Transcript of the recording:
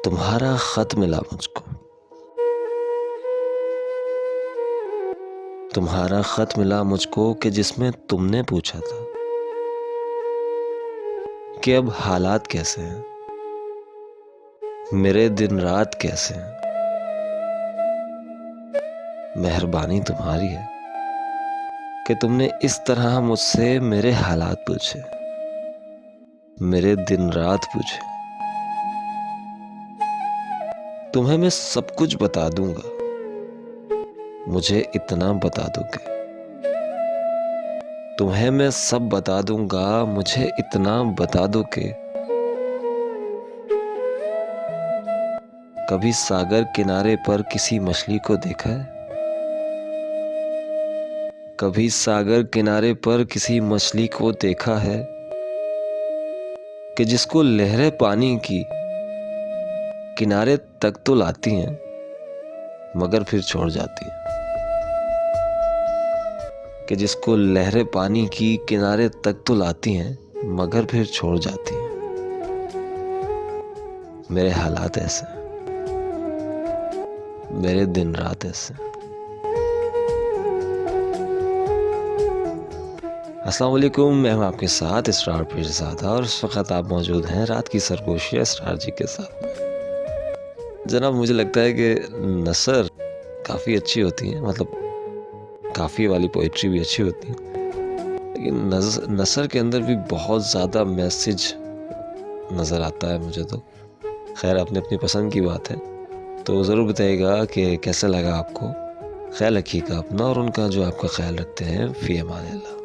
तुम्हारा खत मिला मुझको। तुम्हारा खत मिला मुझको कि जिसमें तुमने पूछा था कि अब हालात कैसे हैं, मेरे दिन रात कैसे हैं। मेहरबानी तुम्हारी है कि तुमने इस तरह मुझसे मेरे हालात पूछे, मेरे दिन रात पूछे। तुम्हें मैं सब कुछ बता दूंगा, मुझे इतना बता दोगे। तुम्हें मैं सब बता दूंगा, मुझे इतना बता दो कि कभी सागर किनारे पर किसी मछली को देखा है? कभी सागर किनारे पर किसी मछली को देखा है कि जिसको लहरें पानी की किनारे तक तो लाती हैं मगर फिर छोड़ जाती हैं। कि जिसको लहरें पानी की किनारे तक तो लाती हैं मगर फिर छोड़ जाती हैं। मेरे हालात ऐसे हैं, मेरे दिन रात ऐसे हैं। अस्सलाम वालेकुम, मैं हूं आपके साथ इसरार पीरज़ादा और इस वक्त आप मौजूद हैं रात की सरगोशी इसरार जी के साथ में। जनाब, मुझे लगता है कि नसर काफ़ी अच्छी होती है, मतलब काफ़ी वाली पोइट्री भी अच्छी होती है, लेकिन नसर के अंदर भी बहुत ज़्यादा मैसेज नज़र आता है मुझे तो। खैर, अपनी अपनी पसंद की बात है, तो ज़रूर बताइएगा कि कैसा लगा आपको। ख्याल रखिएगा अपना और उनका जो आपका ख्याल रखते हैं। फ़ी अमान अल्लाह।